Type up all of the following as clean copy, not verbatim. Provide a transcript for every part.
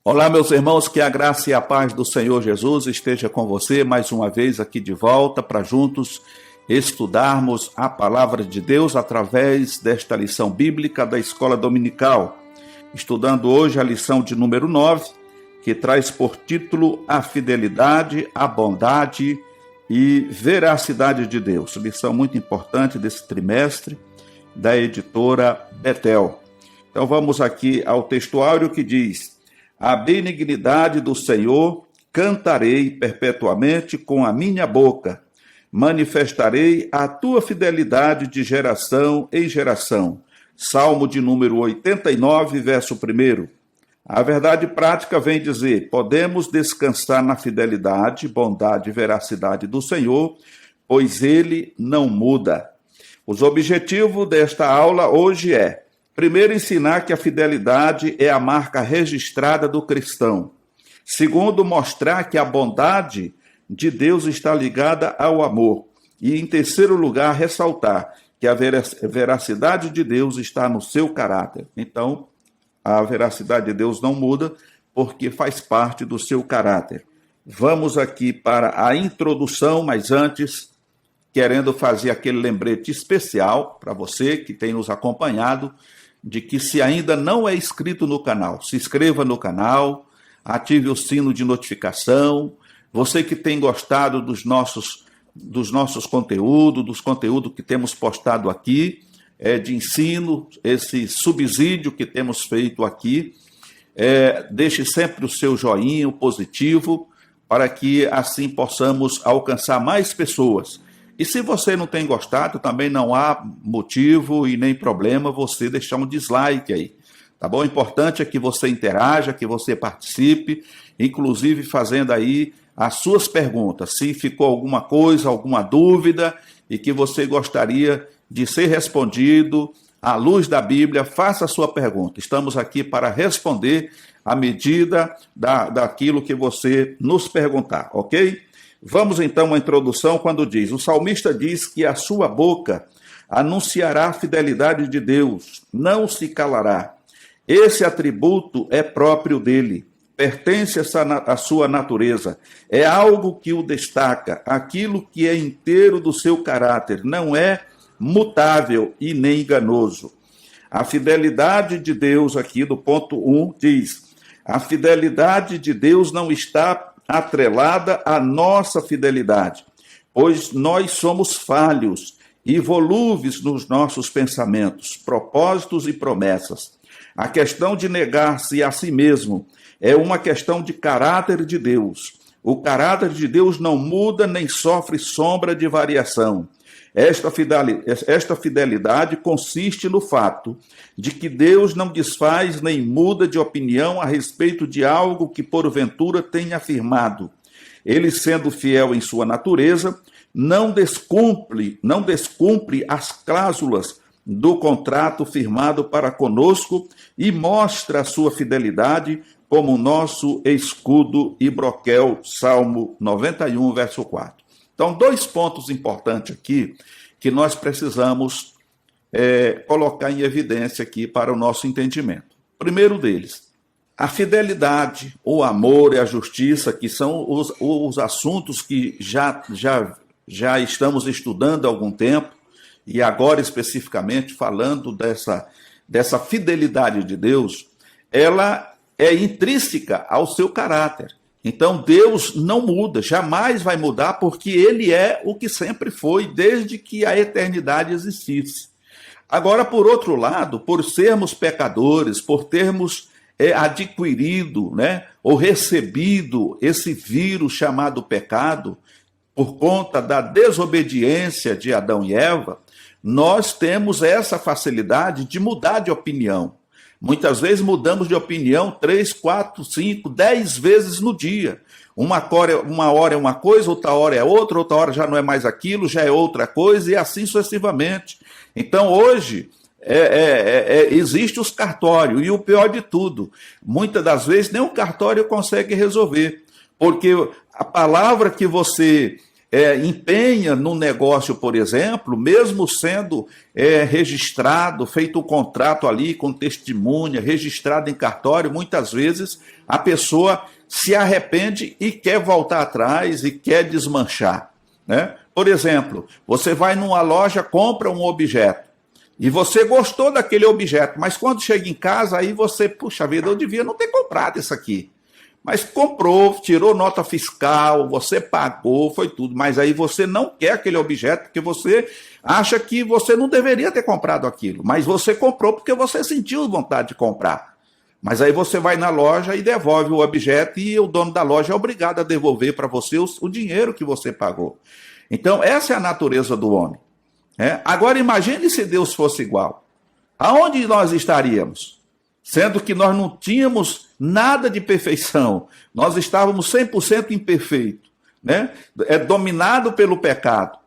Olá, meus irmãos, que a graça e a paz do Senhor Jesus esteja com você mais uma vez aqui de volta para juntos estudarmos a palavra de Deus através desta lição bíblica da Escola Dominical. Estudando hoje a lição de número 9, que traz por título A Fidelidade, a Bondade e Veracidade de Deus. Lição muito importante desse trimestre da editora Betel. Então vamos aqui ao textuário que diz: a benignidade do Senhor cantarei perpetuamente com a minha boca, manifestarei a tua fidelidade de geração em geração. Salmo de número 89, verso 1. A verdade prática vem dizer: podemos descansar na fidelidade, bondade e veracidade do Senhor, pois ele não muda. Os objetivos desta aula hoje é: primeiro, ensinar que a fidelidade é a marca registrada do cristão. Segundo, mostrar que a bondade de Deus está ligada ao amor. E, em terceiro lugar, ressaltar que a veracidade de Deus está no seu caráter. Então, a veracidade de Deus não muda porque faz parte do seu caráter. Vamos aqui para a introdução, mas antes, querendo fazer aquele lembrete especial para você que tem nos acompanhado, de que se ainda não é inscrito no canal, se inscreva no canal, ative o sino de notificação. Você que tem gostado dos nossos conteúdos, dos conteúdos que temos postado aqui, de ensino, esse subsídio que temos feito aqui, deixe sempre o seu joinha positivo, para que assim possamos alcançar mais pessoas. E se você não tem gostado, também não há motivo e nem problema você deixar um dislike aí, tá bom? O importante é que você interaja, que você participe, inclusive fazendo aí as suas perguntas. Se ficou alguma coisa, alguma dúvida e que você gostaria de ser respondido à luz da Bíblia, faça a sua pergunta. Estamos aqui para responder à medida daquilo que você nos perguntar, ok? Vamos então à introdução quando diz: o salmista diz que a sua boca anunciará a fidelidade de Deus, não se calará. Esse atributo é próprio dele, pertence à sua natureza, é algo que o destaca, aquilo que é inteiro do seu caráter, não é mutável e nem enganoso. A fidelidade de Deus, aqui do ponto 1, diz: a fidelidade de Deus não está atrelada à nossa fidelidade, pois nós somos falhos e volúveis nos nossos pensamentos, propósitos e promessas. A questão de negar-se a si mesmo é uma questão de caráter de Deus. O caráter de Deus não muda nem sofre sombra de variação. Esta fidelidade consiste no fato de que Deus não desfaz nem muda de opinião a respeito de algo que porventura tenha afirmado. Ele, sendo fiel em sua natureza, não descumpre as cláusulas do contrato firmado para conosco e mostra a sua fidelidade como nosso escudo e broquel. Salmo 91, verso 4. Então, dois pontos importantes aqui que nós precisamos colocar em evidência aqui para o nosso entendimento. Primeiro deles, a fidelidade, o amor e a justiça, que são os assuntos que já estamos estudando há algum tempo, e agora especificamente falando dessa fidelidade de Deus, ela é intrínseca ao seu caráter. Então Deus não muda, jamais vai mudar, porque ele é o que sempre foi, desde que a eternidade existisse. Agora, por outro lado, por sermos pecadores, por termos adquirido, ou recebido esse vírus chamado pecado, por conta da desobediência de Adão e Eva, nós temos essa facilidade de mudar de opinião. Muitas vezes mudamos de opinião 3, 4, 5, 10 vezes no dia. Uma hora é uma coisa, outra hora é outra hora já não é mais aquilo, já é outra coisa, e assim sucessivamente. Então, hoje, existe os cartórios, e o pior de tudo, muitas das vezes nem o cartório consegue resolver, porque a palavra que você empenha no negócio, por exemplo, mesmo sendo registrado, feito um contrato ali com testemunha, registrado em cartório, muitas vezes a pessoa se arrepende e quer voltar atrás e quer desmanchar, né? Por exemplo, você vai numa loja, compra um objeto, e você gostou daquele objeto, mas quando chega em casa, aí você, puxa vida, eu devia não ter comprado isso aqui. Mas comprou, tirou nota fiscal, você pagou, foi tudo. Mas aí você não quer aquele objeto porque você acha que você não deveria ter comprado aquilo. Mas você comprou porque você sentiu vontade de comprar. Mas aí você vai na loja e devolve o objeto e o dono da loja é obrigado a devolver para você o dinheiro que você pagou. Então, essa é a natureza do homem. Agora, imagine se Deus fosse igual. Aonde nós estaríamos? Sendo que nós não tínhamos nada de perfeição, nós estávamos 100% imperfeitos, né? Dominado pelo pecado,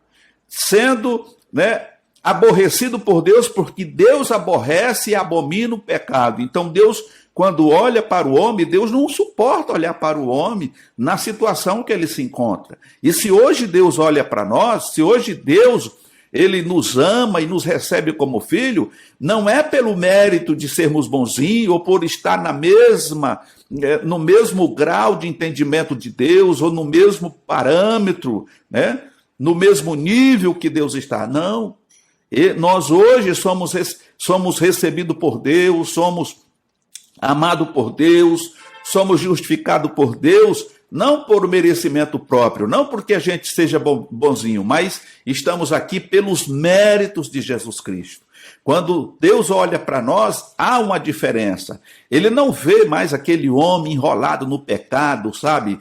sendo, né, aborrecido por Deus, porque Deus aborrece e abomina o pecado. Então Deus, quando olha para o homem, Deus não suporta olhar para o homem na situação que ele se encontra. E se hoje Deus olha para nós, se hoje Deus ele nos ama e nos recebe como filho, não é pelo mérito de sermos bonzinhos ou por estar no mesmo grau de entendimento de Deus ou no mesmo parâmetro, né? No mesmo nível que Deus está. Não. E nós hoje somos recebidos por Deus, somos amados por Deus, somos justificados por Deus, não por merecimento próprio, não porque a gente seja bonzinho, mas estamos aqui pelos méritos de Jesus Cristo. Quando Deus olha para nós, há uma diferença. Ele não vê mais aquele homem enrolado no pecado, sabe?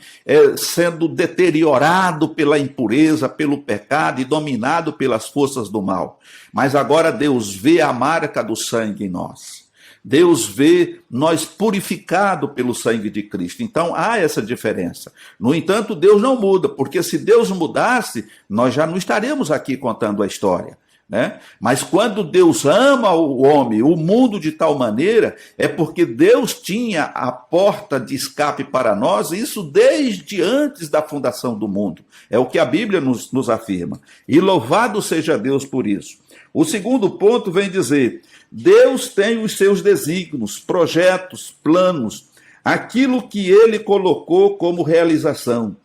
Sendo deteriorado pela impureza, pelo pecado e dominado pelas forças do mal. Mas agora Deus vê a marca do sangue em nós. Deus vê nós purificados pelo sangue de Cristo. Então há essa diferença. No entanto, Deus não muda, porque se Deus mudasse, nós já não estaríamos aqui contando a história, né? Mas quando Deus ama o homem, o mundo de tal maneira, é porque Deus tinha a porta de escape para nós, isso desde antes da fundação do mundo. É o que a Bíblia nos afirma. E louvado seja Deus por isso. O segundo ponto vem dizer: Deus tem os seus desígnios, projetos, planos, aquilo que ele colocou como realização.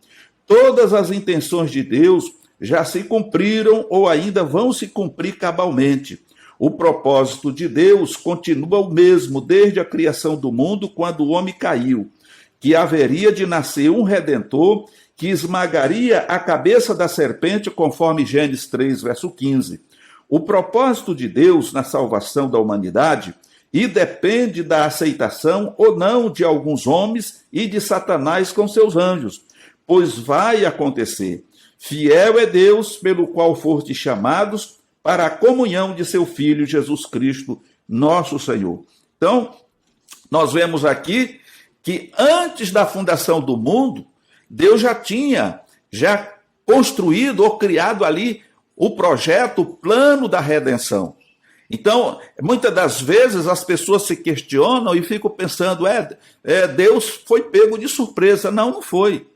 Todas as intenções de Deus já se cumpriram ou ainda vão se cumprir cabalmente. O propósito de Deus continua o mesmo desde a criação do mundo, quando o homem caiu, que haveria de nascer um redentor que esmagaria a cabeça da serpente, conforme Gênesis 3, verso 15. O propósito de Deus na salvação da humanidade e depende da aceitação ou não de alguns homens e de Satanás com seus anjos, pois vai acontecer. Fiel é Deus, pelo qual fostes chamados para a comunhão de seu Filho Jesus Cristo, nosso Senhor. Então, nós vemos aqui que antes da fundação do mundo, Deus já tinha construído ou criado ali o projeto, o plano da redenção. Então, muitas das vezes as pessoas se questionam e ficam pensando, Deus foi pego de surpresa. Não, não foi.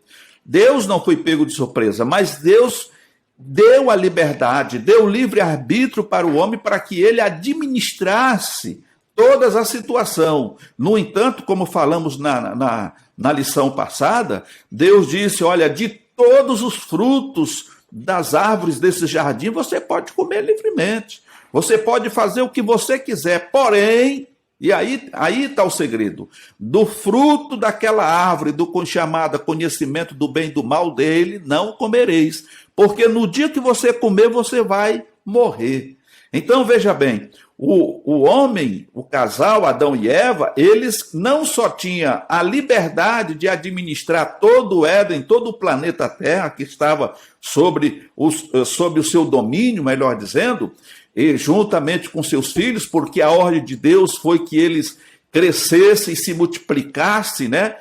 Deus não foi pego de surpresa, mas Deus deu a liberdade, deu livre-arbítrio para o homem para que ele administrasse toda a situação. No entanto, como falamos na lição passada, Deus disse, olha, de todos os frutos das árvores desse jardim, você pode comer livremente. Você pode fazer o que você quiser, porém, e aí está o segredo, do fruto daquela árvore, do chamado conhecimento do bem e do mal dele, não comereis, porque no dia que você comer, você vai morrer. Então, veja bem, o homem, o casal, Adão e Eva, eles não só tinham a liberdade de administrar todo o Éden, todo o planeta Terra, que estava sob o seu domínio, melhor dizendo, e juntamente com seus filhos, porque a ordem de Deus foi que eles crescessem e se multiplicassem, né?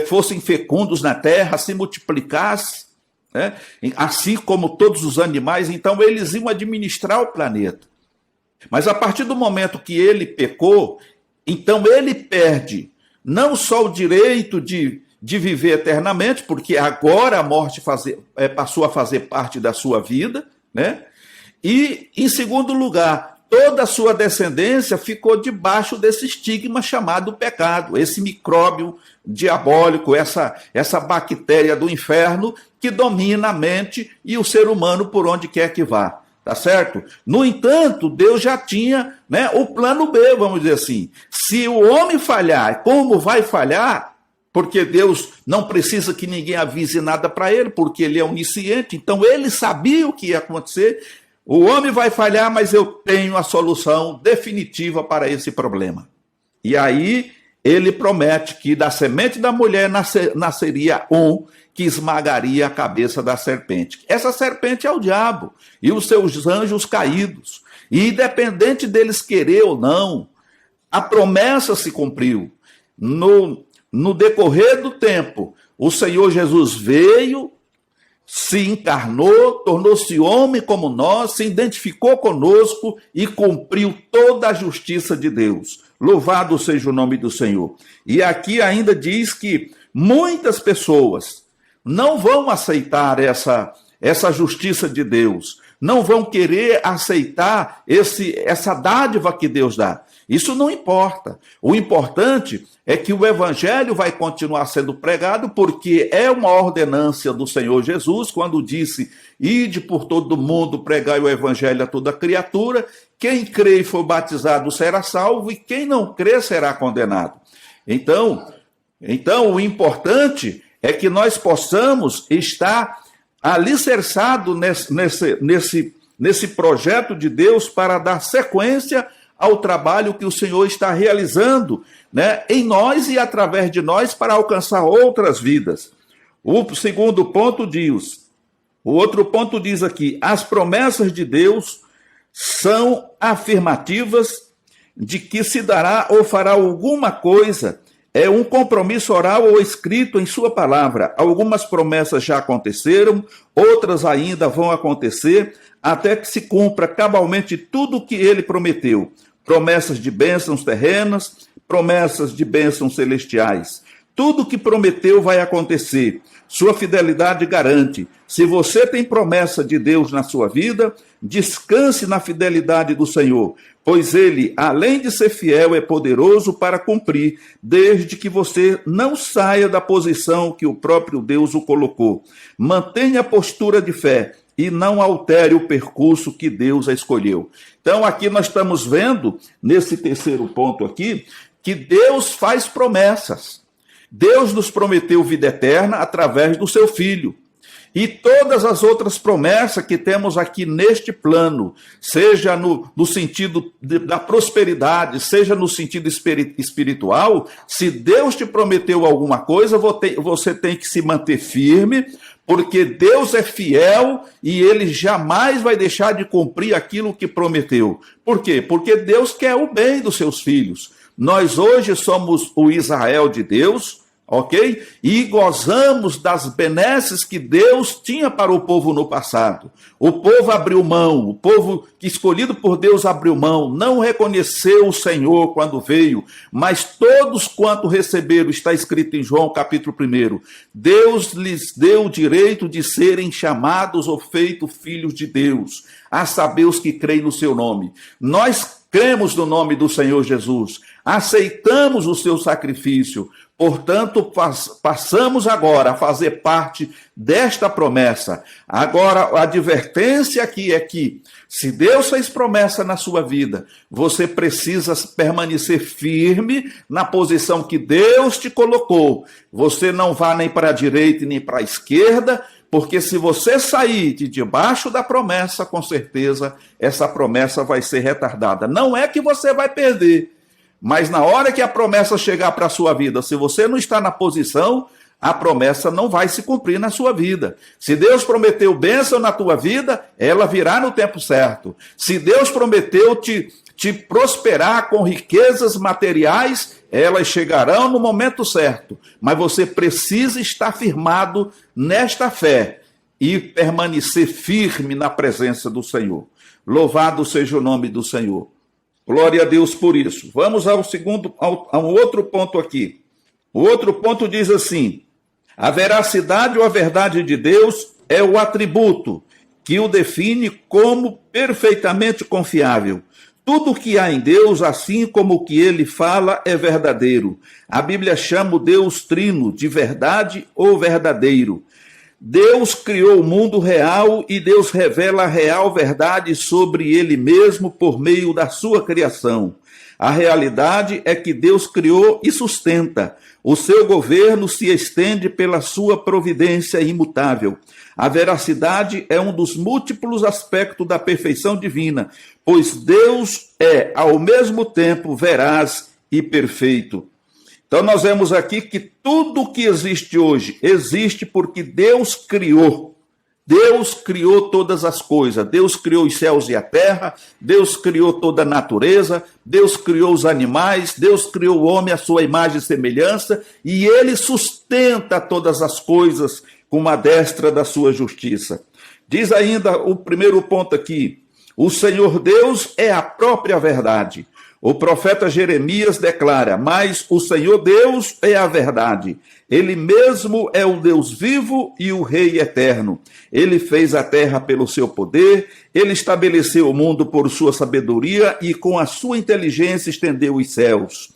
Fossem fecundos na terra, se multiplicassem, né? Assim como todos os animais. Então eles iam administrar o planeta. Mas a partir do momento que ele pecou, então ele perde não só o direito de de viver eternamente, porque agora a morte passou a fazer parte da sua vida, né? E, em segundo lugar, toda a sua descendência ficou debaixo desse estigma chamado pecado, esse micróbio diabólico, essa bactéria do inferno que domina a mente e o ser humano por onde quer que vá. Tá certo? No entanto, Deus já tinha, né, o plano B, vamos dizer assim. Se o homem falhar, como vai falhar? Porque Deus não precisa que ninguém avise nada para ele, porque ele é onisciente, então ele sabia o que ia acontecer. O homem vai falhar, mas eu tenho a solução definitiva para esse problema. E aí ele promete que da semente da mulher nasceria um que esmagaria a cabeça da serpente. Essa serpente é o diabo e os seus anjos caídos. E independente deles querer ou não, a promessa se cumpriu. No decorrer do tempo, o Senhor Jesus veio, se encarnou, tornou-se homem como nós, se identificou conosco e cumpriu toda a justiça de Deus. Louvado seja o nome do Senhor. E aqui ainda diz que muitas pessoas não vão aceitar essa justiça de Deus, não vão querer aceitar essa dádiva que Deus dá. Isso não importa. O importante é que o evangelho vai continuar sendo pregado, porque é uma ordenância do Senhor Jesus, quando disse: ide por todo mundo, pregai o evangelho a toda criatura, quem crê e for batizado será salvo, e quem não crê será condenado. Então o importante é que nós possamos estar alicerçados nesse projeto de Deus para dar sequência ao trabalho que o Senhor está realizando, né, em nós e através de nós para alcançar outras vidas. O segundo ponto diz, o outro ponto diz aqui: as promessas de Deus são afirmativas de que se dará ou fará alguma coisa. É um compromisso oral ou escrito em sua palavra. Algumas promessas já aconteceram, outras ainda vão acontecer, até que se cumpra cabalmente tudo o que ele prometeu. Promessas de bênçãos terrenas, promessas de bênçãos celestiais. Tudo o que prometeu vai acontecer. Sua fidelidade garante. Se você tem promessa de Deus na sua vida, descanse na fidelidade do Senhor, pois ele, além de ser fiel, é poderoso para cumprir, desde que você não saia da posição que o próprio Deus o colocou. Mantenha a postura de fé e não altere o percurso que Deus a escolheu. Então aqui nós estamos vendo, nesse terceiro ponto aqui, que Deus faz promessas. Deus nos prometeu vida eterna através do seu Filho. E todas as outras promessas que temos aqui neste plano, seja no sentido da prosperidade, seja no sentido espiritual, se Deus te prometeu alguma coisa, você tem que se manter firme, porque Deus é fiel e ele jamais vai deixar de cumprir aquilo que prometeu. Por quê? Porque Deus quer o bem dos seus filhos. Nós hoje somos o Israel de Deus, ok? E gozamos das benesses que Deus tinha para o povo no passado. O povo abriu mão, o povo escolhido por Deus abriu mão, não reconheceu o Senhor quando veio, mas todos quanto receberam, está escrito em João capítulo 1, Deus lhes deu o direito de serem chamados ou feitos filhos de Deus, a saber os que creem no seu nome. Nós cremos no nome do Senhor Jesus, aceitamos o seu sacrifício, portanto, passamos agora a fazer parte desta promessa. Agora, a advertência aqui é que, se Deus fez promessa na sua vida, você precisa permanecer firme na posição que Deus te colocou. Você não vá nem para a direita nem para a esquerda, porque se você sair de debaixo da promessa, com certeza, essa promessa vai ser retardada. Não é que você vai perder, mas na hora que a promessa chegar para a sua vida, se você não está na posição, a promessa não vai se cumprir na sua vida. Se Deus prometeu bênção na tua vida, ela virá no tempo certo. Se Deus prometeu te prosperar com riquezas materiais, elas chegarão no momento certo. Mas você precisa estar firmado nesta fé e permanecer firme na presença do Senhor. Louvado seja o nome do Senhor. Glória a Deus por isso. Vamos ao outro ponto aqui. O outro ponto diz assim: A veracidade ou a verdade de Deus é o atributo que o define como perfeitamente confiável. Tudo que há em Deus, assim como o que ele fala, é verdadeiro. A Bíblia chama o Deus Trino de verdade ou verdadeiro. Deus criou o mundo real e Deus revela a real verdade sobre ele mesmo por meio da sua criação. A realidade é que Deus criou e sustenta. O seu governo se estende pela sua providência imutável. A veracidade é um dos múltiplos aspectos da perfeição divina, pois Deus é, ao mesmo tempo, veraz e perfeito. Então nós vemos aqui que tudo que existe hoje existe porque Deus criou. Deus criou todas as coisas. Deus criou os céus e a terra. Deus criou toda a natureza. Deus criou os animais. Deus criou o homem à sua imagem e semelhança. E ele sustenta todas as coisas com a destra da sua justiça. Diz ainda o primeiro ponto aqui: o Senhor Deus é a própria verdade. O profeta Jeremias declara: mas o Senhor Deus é a verdade. Ele mesmo é o Deus vivo e o Rei eterno. Ele fez a terra pelo seu poder, ele estabeleceu o mundo por sua sabedoria e com a sua inteligência estendeu os céus.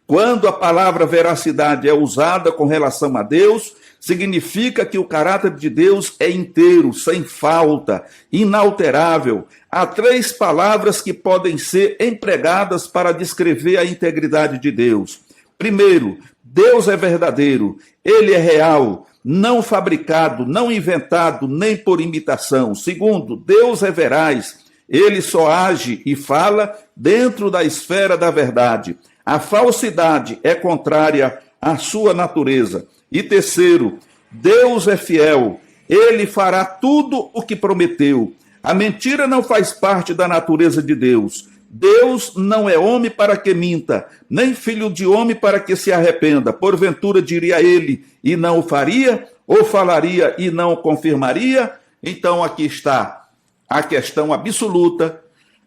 Quando a palavra veracidade é usada com relação a Deus, significa que o caráter de Deus é inteiro, sem falta, inalterável. Há 3 palavras que podem ser empregadas para descrever a integridade de Deus. Primeiro, Deus é verdadeiro, ele é real, não fabricado, não inventado, nem por imitação. Segundo, Deus é veraz, ele só age e fala dentro da esfera da verdade. A falsidade é contrária à sua natureza. E terceiro, Deus é fiel, ele fará tudo o que prometeu. A mentira não faz parte da natureza de Deus. Deus não é homem para que minta, nem filho de homem para que se arrependa. Porventura diria ele e não o faria, ou falaria e não o confirmaria? Então aqui está a questão absoluta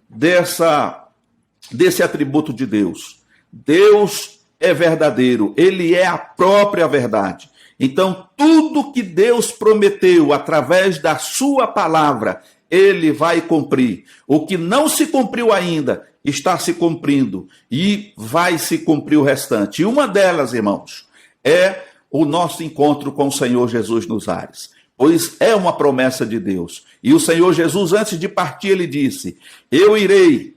desse atributo de Deus. Deus é verdadeiro, ele é a própria verdade. Então, tudo que Deus prometeu através da sua palavra, ele vai cumprir. O que não se cumpriu ainda, está se cumprindo e vai se cumprir o restante. E uma delas, irmãos, é o nosso encontro com o Senhor Jesus nos ares. Pois é uma promessa de Deus. E o Senhor Jesus, antes de partir, ele disse: eu irei,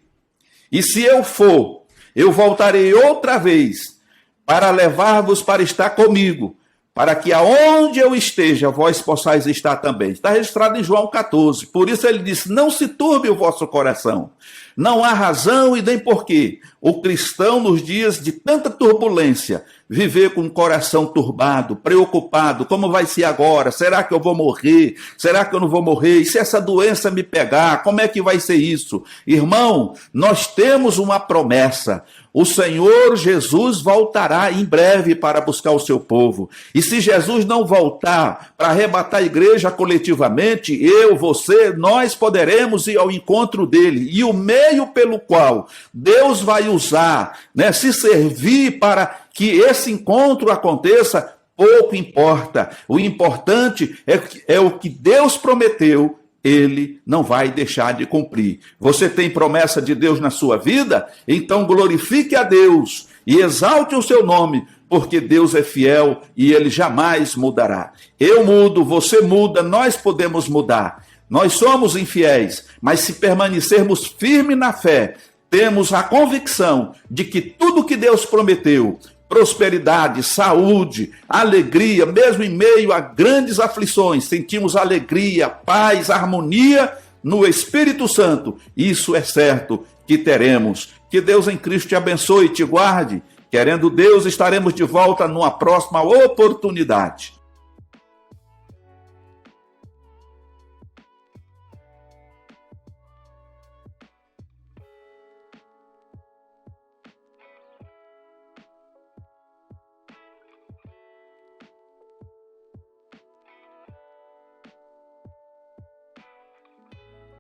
e se eu for, eu voltarei outra vez para levar-vos para estar comigo, para que aonde eu esteja, vós possais estar também. Está registrado em João 14. Por isso ele disse: não se turbe o vosso coração. Não há razão e nem porquê o cristão, nos dias de tanta turbulência, viver com o coração turbado, preocupado. Como vai ser agora? Será que eu vou morrer? Será que eu não vou morrer? E se essa doença me pegar, como é que vai ser isso? Irmão, nós temos uma promessa. O Senhor Jesus voltará em breve para buscar o seu povo. E se Jesus não voltar para arrebatar a igreja coletivamente, eu, você, nós poderemos ir ao encontro dele. E o meio pelo qual Deus vai usar, se servir para que esse encontro aconteça, pouco importa. O importante é o que Deus prometeu, ele não vai deixar de cumprir. Você tem promessa de Deus na sua vida? Então glorifique a Deus e exalte o seu nome, porque Deus é fiel e ele jamais mudará. Eu mudo, você muda, nós podemos mudar. Nós somos infiéis, mas se permanecermos firmes na fé, temos a convicção de que tudo que Deus prometeu, prosperidade, saúde, alegria, mesmo em meio a grandes aflições, sentimos alegria, paz, harmonia no Espírito Santo. Isso é certo que teremos. Que Deus em Cristo te abençoe e te guarde. Querendo Deus, estaremos de volta numa próxima oportunidade.